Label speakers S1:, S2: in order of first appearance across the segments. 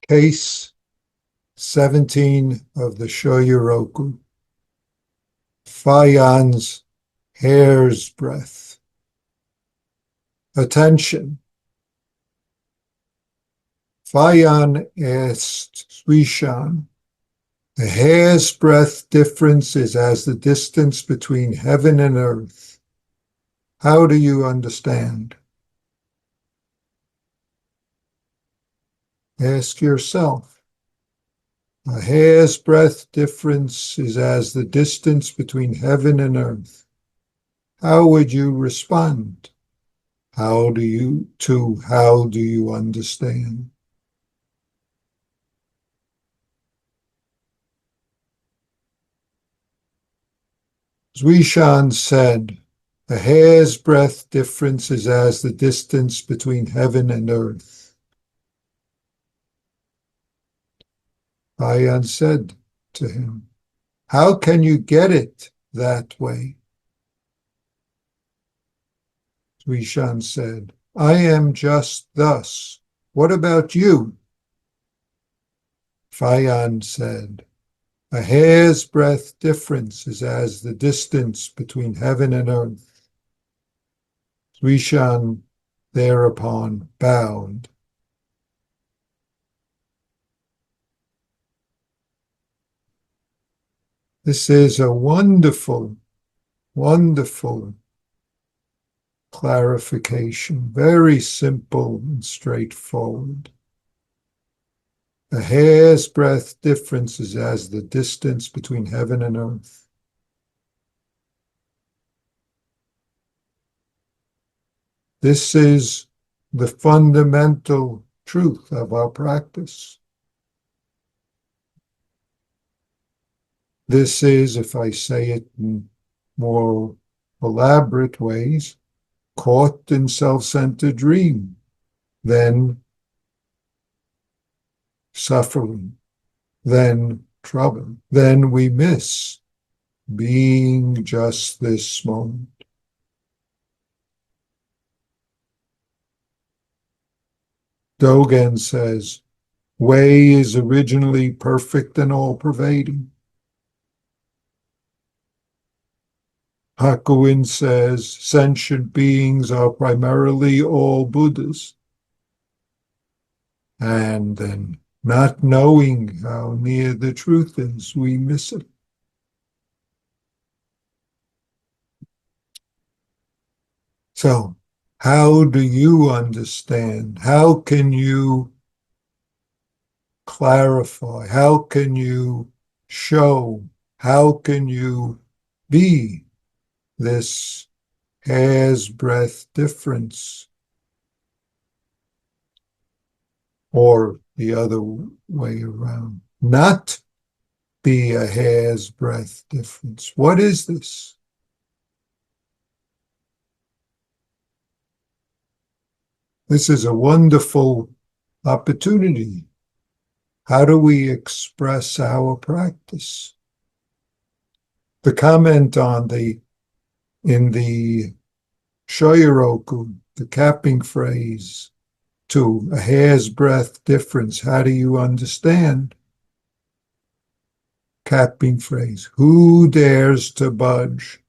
S1: Case 17 of the Shoyoroku. Fayan's hair's breadth. Attention. Fayan asked Suishan, the hair's breadth difference is as the distance between heaven and earth. How do you understand? Ask yourself. A hair's breadth difference is as the distance between heaven and earth. How would you respond? How do you understand? Suishan said, a hair's breadth difference is as the distance between heaven and earth. Fayan said to him, how can you get it that way? Suishan said, I am just thus. What about you? Fayan said, a hair's breadth difference is as the distance between heaven and earth. Suishan thereupon bowed. This is a wonderful, wonderful clarification, very simple and straightforward. A hair's breadth difference is as the distance between heaven and earth. This is the fundamental truth of our practice. This is, if I say it in more elaborate ways, caught in self-centered dream, then suffering, then trouble, then we miss being just this moment. Dogen says, way is originally perfect and all-pervading. Hakuin says, sentient beings are primarily all Buddhas. And then, not knowing how near the truth is, we miss it. So, how do you understand? How can you clarify? How can you show? How can you be this hair's breadth difference? Or the other way around, not be a hair's breadth difference. What is this? This is a wonderful opportunity. How do we express our practice? The comment in the Shoyoroku, the capping phrase, to a hair's breadth difference, how do you understand? Capping phrase, who dares to budge?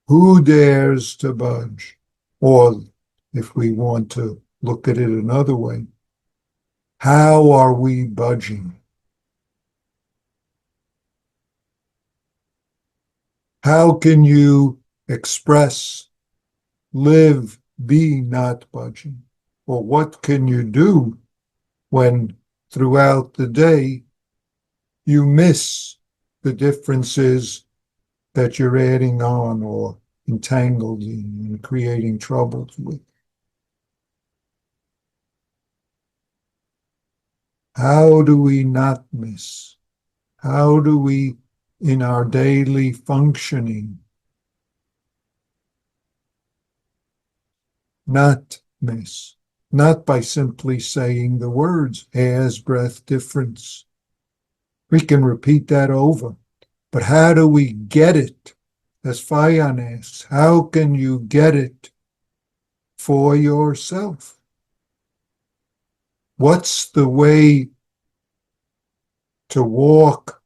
S1: Who dares to budge? Or, if we want to look at it another way, how are we budging? How can you express, live, be not budging? Or what can you do when throughout the day you miss the differences that you're adding on or entangled in and creating troubles with? How do we not miss? How do we, in our daily functioning, not miss? Not by simply saying the words, hair's breadth difference. We can repeat that over. But how do we get it? As Fayan asks, how can you get it for yourself? What's the way to walk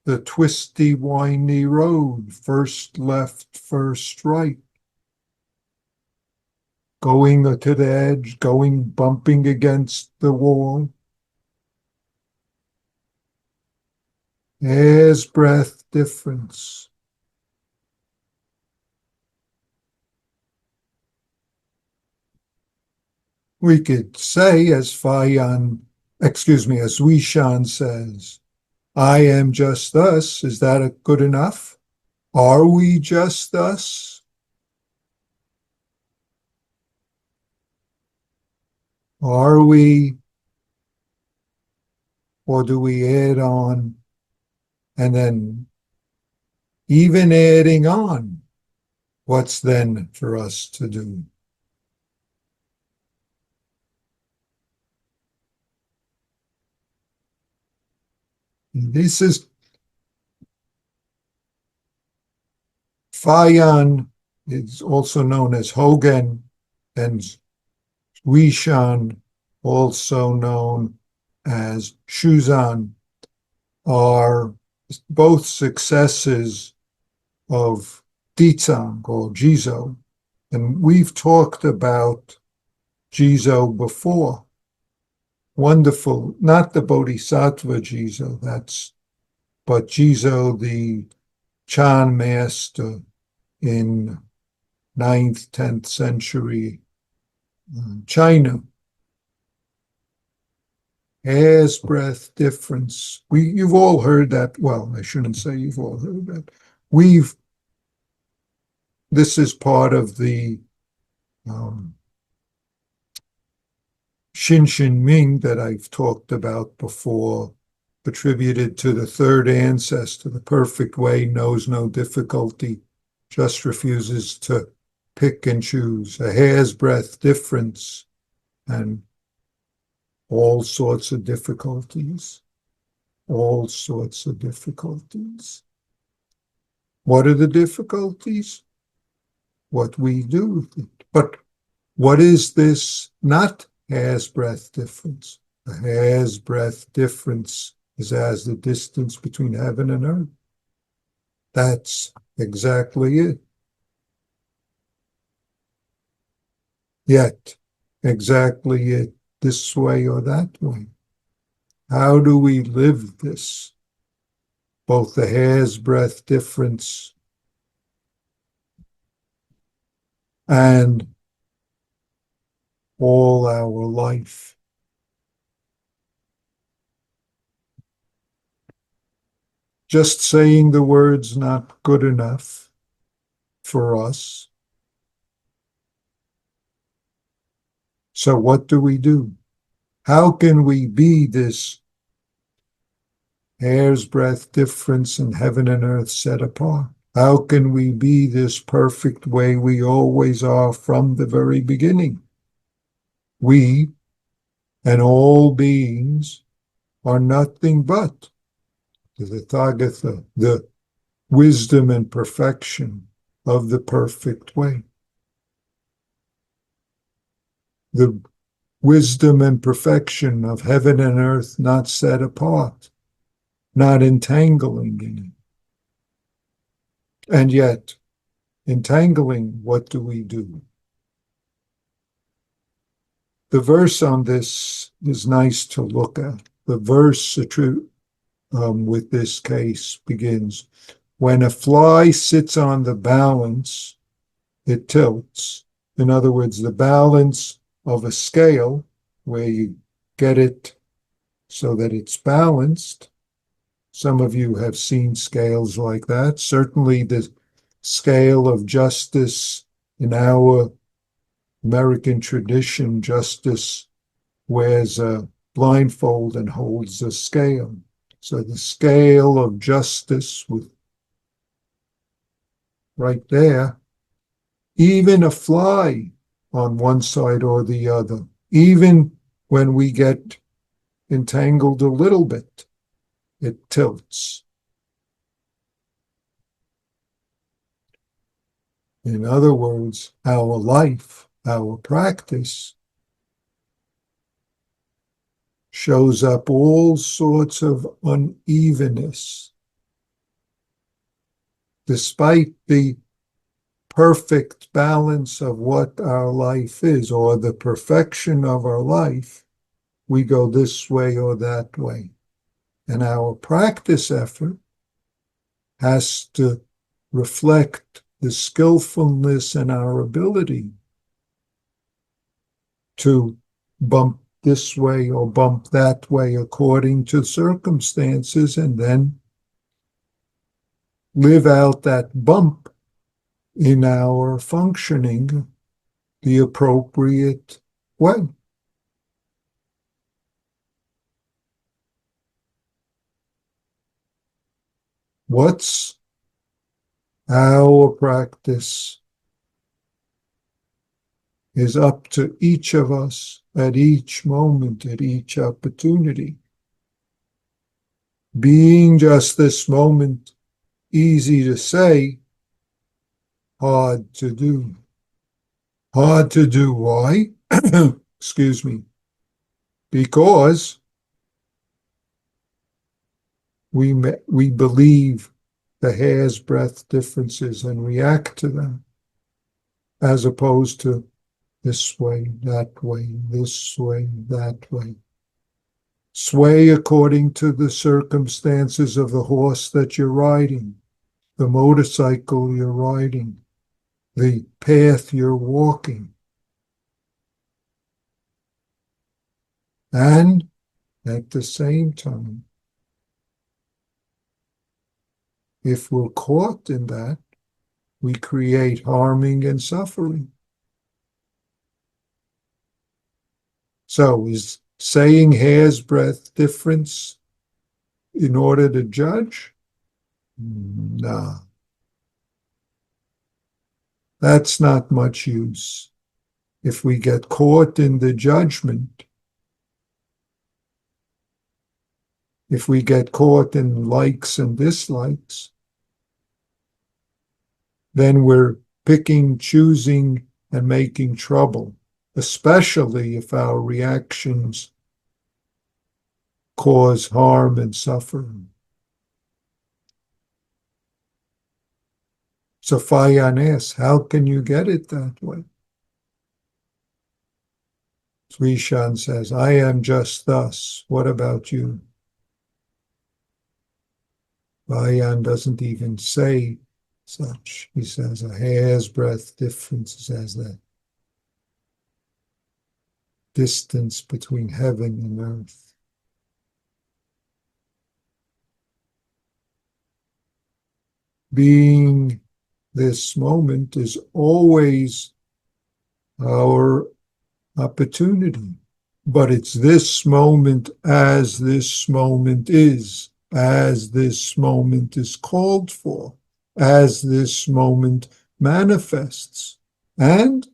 S1: the twisty, windy road? First left, first right. Going to the edge, bumping against the wall. Hair's breadth difference. We could say, as Wishan says, I am just us. Is that good enough? Are we just us? Are we, or do we add on? And then, even adding on, what's then for us to do? This is Fayan, is also known as Hogan, and Wishan, also known as Shuzan, are both successes of Ditsang or Jizo. And we've talked about Jizo before. Wonderful, not the Bodhisattva Jizo, but Jizo, the Chan master in 9th, 10th century China. Hair's breadth difference. You've all heard that. Well, I shouldn't say you've all heard that. This is part of the Shinshin Ming that I've talked about before, attributed to the third ancestor, the perfect way, knows no difficulty, just refuses to pick and choose, a hair's breadth difference, and all sorts of difficulties. All sorts of difficulties. What are the difficulties? What we do with it. But what is this not hair's breadth difference? A hair's breadth difference is as the distance between heaven and earth. That's exactly it. Yet, exactly it, this way or that way. How do we live this? Both the hair's breadth difference and all our life. Just saying the words not good enough for us. So what do we do? How can we be this hair's breadth difference in heaven and earth set apart? How can we be this perfect way we always are from the very beginning? We and all beings are nothing but the Tathagata, the wisdom and perfection of the perfect way. The wisdom and perfection of heaven and earth not set apart, not entangling in it. And yet, entangling, what do we do? The verse on this is nice to look at. The verse with this case begins, when a fly sits on the balance, it tilts. In other words, the balance of a scale, where you get it so that it's balanced. Some of you have seen scales like that. Certainly the scale of justice in our American tradition, justice wears a blindfold and holds a scale. So the scale of justice with right there, even a fly on one side or the other, even when we get entangled a little bit, it tilts. In other words, our life, our practice shows up all sorts of unevenness, despite the perfect balance of what our life is, or the perfection of our life. We go this way or that way. And our practice effort has to reflect the skillfulness and our ability to bump this way or bump that way according to circumstances, and then live out that bump in our functioning the appropriate way. What's our practice is up to each of us at each moment, at each opportunity. Being just this moment, easy to say, hard to do. Hard to do. Why? Excuse me. Because we believe the hair's breadth differences and react to them, as opposed to this way, that way, this way, that way. Sway according to the circumstances of the horse that you're riding, the motorcycle you're riding, the path you're walking. And at the same time, if we're caught in that, we create harming and suffering. So is saying hair's breadth difference in order to judge? No. That's not much use. If we get caught in the judgment, if we get caught in likes and dislikes, then we're picking, choosing, and making trouble, especially if our reactions cause harm and suffering. So Fayan asks, how can you get it that way? Sri Shan says, I am just thus. What about you? Fayan doesn't even say such. He says a hair's breadth difference as that distance between heaven and earth. Being this moment is always our opportunity, but it's this moment as this moment is, as this moment is called for, as this moment manifests. And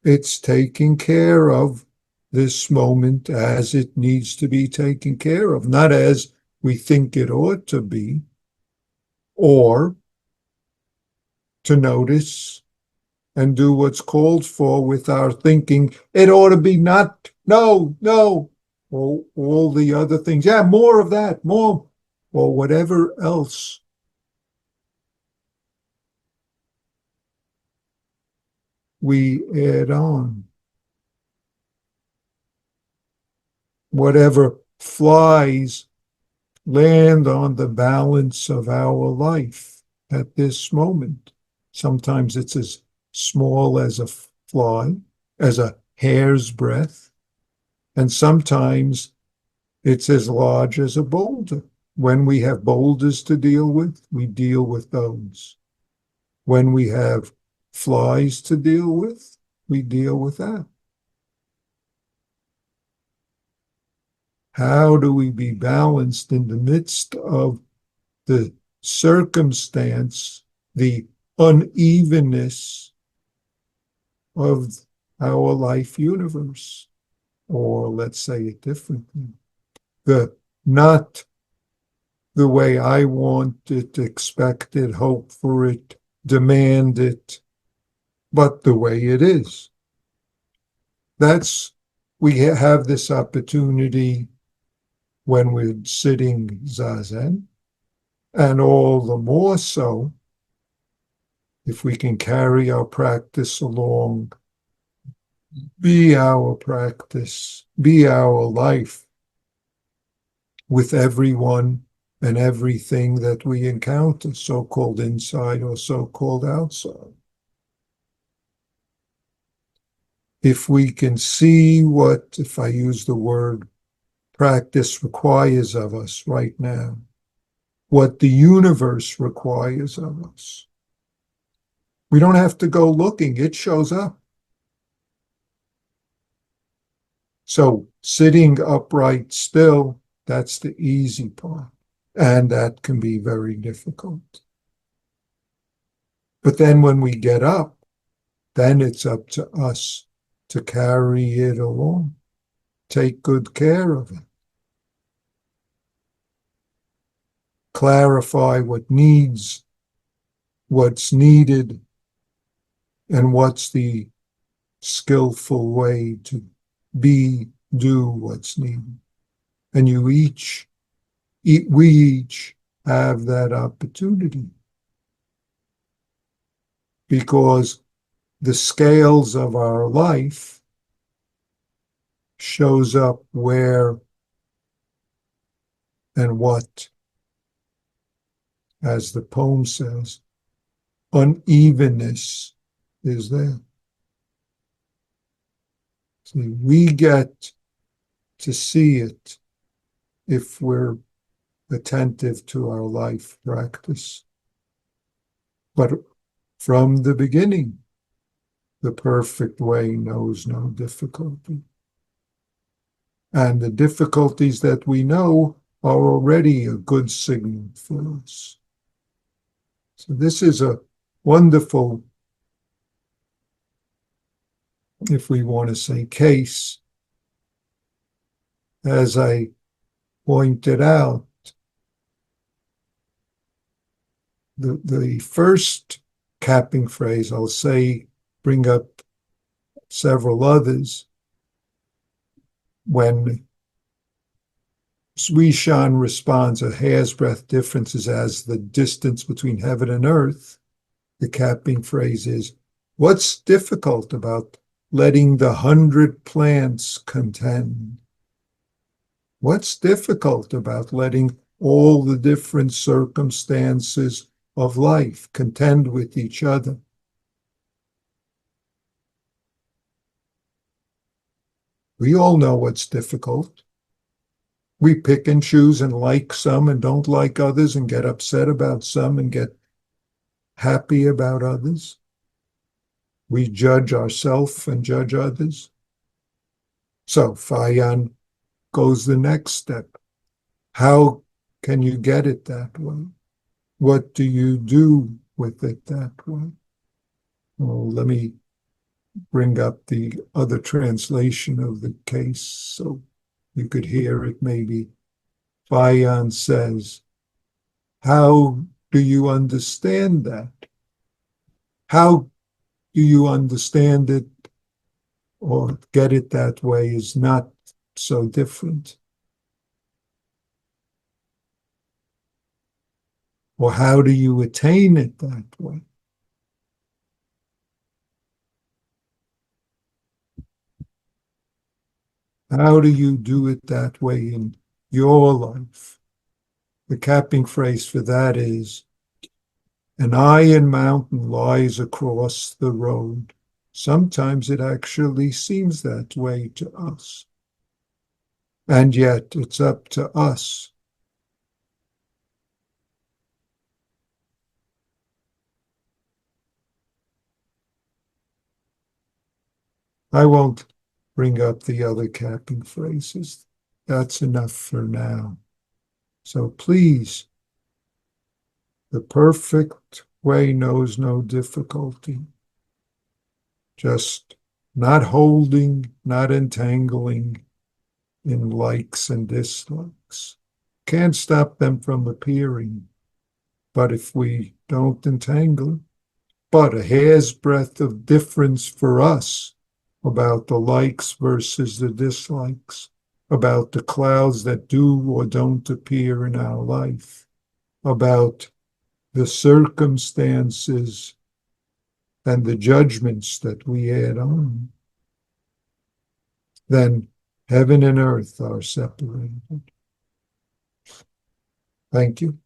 S1: it's taking care of this moment as it needs to be taken care of, not as we think it ought to be, or to notice and do what's called for with our thinking. It ought to be not, no, all the other things. Yeah, more of that, more, or whatever else we add on. Whatever flies land on the balance of our life at this moment. Sometimes it's as small as a fly, as a hair's breadth, and sometimes it's as large as a boulder. When we have boulders to deal with, we deal with those. When we have flies to deal with, we deal with that. How do we be balanced in the midst of the circumstance, the unevenness of our life universe? Or let's say it differently, not the way I want it, expect it, hope for it, demand it, but the way it is. That's we have this opportunity when we're sitting zazen, and all the more so if we can carry our practice along, be our practice, be our life with everyone and everything that we encounter, so-called inside or so-called outside. If we can see what, if I use the word practice, requires of us right now, what the universe requires of us, we don't have to go looking, it shows up. So sitting upright still, that's the easy part. And that can be very difficult. But then when we get up, then it's up to us to carry it along, take good care of it, clarify what's needed, and what's the skillful way to do what's needed. And we each have that opportunity, because the scales of our life shows up where and what, as the poem says, unevenness is there. See, we get to see it if we're attentive to our life practice. But from the beginning, the perfect way knows no difficulty. And the difficulties that we know are already a good signal for us. So this is a wonderful, if we want to say, case. As I pointed out, the first capping phrase, I'll say, bring up several others. When Sri Shan responds, a hair's breadth difference is as the distance between heaven and earth, the capping phrase is, what's difficult about letting the 100 plants contend? What's difficult about letting all the different circumstances of life contend with each other? We all know what's difficult. We pick and choose and like some and don't like others and get upset about some and get happy about others. We judge ourselves and judge others. So Fayan goes the next step. How can you get it that way? What do you do with it that way? Well, let me bring up the other translation of the case so you could hear it maybe. Fayan says, how do you understand that? How do you understand it or get it that way is not so different? Or how do you attain it that way? How do you do it that way in your life? The capping phrase for that is, an iron mountain lies across the road. Sometimes it actually seems that way to us. And yet it's up to us. I won't bring up the other capping phrases. That's enough for now. So please, the perfect way knows no difficulty. Just not holding, not entangling in likes and dislikes. Can't stop them from appearing. But if we don't entangle, but a hair's breadth of difference for us about the likes versus the dislikes, about the clouds that do or don't appear in our life, about the circumstances and the judgments that we add on, then heaven and earth are separated. Thank you.